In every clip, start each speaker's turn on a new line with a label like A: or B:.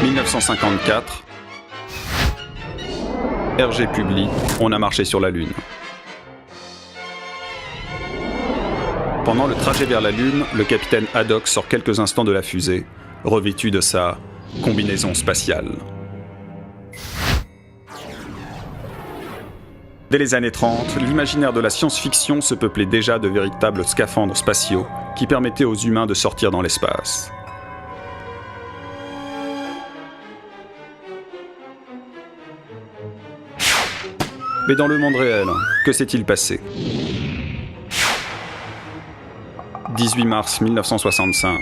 A: 1954, Hergé publie « On a marché sur la Lune ». Pendant le trajet vers la Lune, le capitaine Haddock sort quelques instants de la fusée, revêtu de sa combinaison spatiale. Dès les années 30, l'imaginaire de la science-fiction se peuplait déjà de véritables scaphandres spatiaux qui permettaient aux humains de sortir dans l'espace. Mais dans le monde réel, que s'est-il passé ? 18 mars 1965.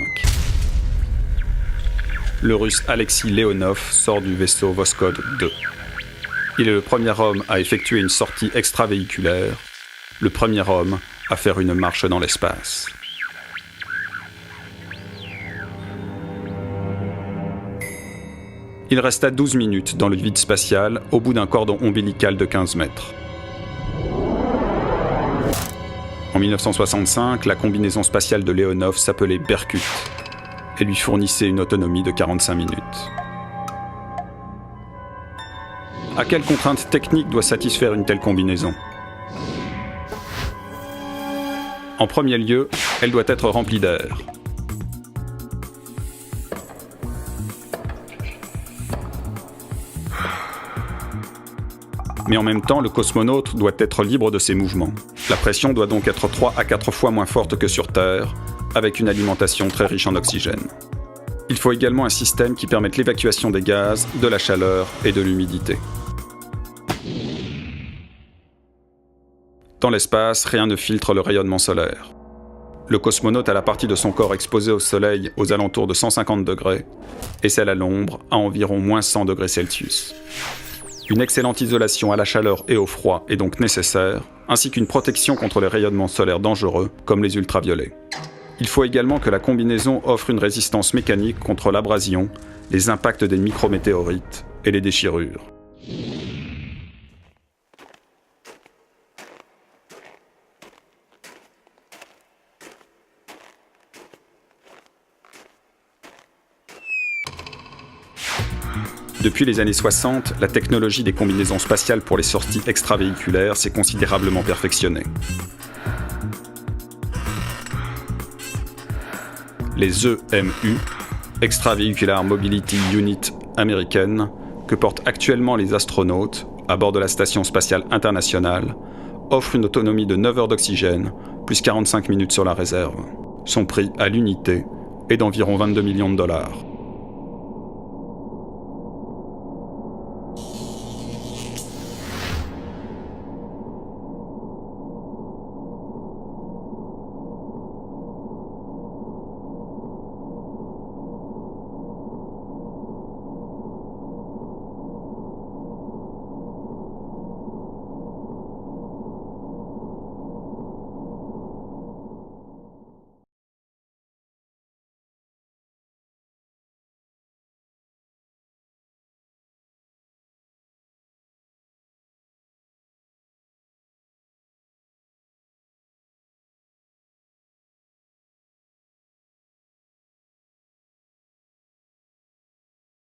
A: Le russe Alexei Leonov sort du vaisseau Voskhod 2. Il est le premier homme à effectuer une sortie extravéhiculaire, le premier homme à faire une marche dans l'espace. Il resta 12 minutes dans le vide spatial au bout d'un cordon ombilical de 15 mètres. En 1965, la combinaison spatiale de Leonov s'appelait Berkut et lui fournissait une autonomie de 45 minutes. À quelles contraintes techniques doit satisfaire une telle combinaison ? En premier lieu, elle doit être remplie d'air. Mais en même temps, le cosmonaute doit être libre de ses mouvements. La pression doit donc être 3 à 4 fois moins forte que sur Terre, avec une alimentation très riche en oxygène. Il faut également un système qui permette l'évacuation des gaz, de la chaleur et de l'humidité. Dans l'espace, rien ne filtre le rayonnement solaire. Le cosmonaute a la partie de son corps exposée au soleil aux alentours de 150 degrés et celle à l'ombre à environ moins 100 degrés Celsius. Une excellente isolation à la chaleur et au froid est donc nécessaire, ainsi qu'une protection contre les rayonnements solaires dangereux comme les ultraviolets. Il faut également que la combinaison offre une résistance mécanique contre l'abrasion, les impacts des micrométéorites et les déchirures. Depuis les années 60, la technologie des combinaisons spatiales pour les sorties extravéhiculaires s'est considérablement perfectionnée. Les EMU, Extravehicular Mobility Unit américaines, que portent actuellement les astronautes à bord de la Station spatiale internationale, offrent une autonomie de 9 heures d'oxygène, plus 45 minutes sur la réserve. Son prix à l'unité est d'environ 22 millions de dollars.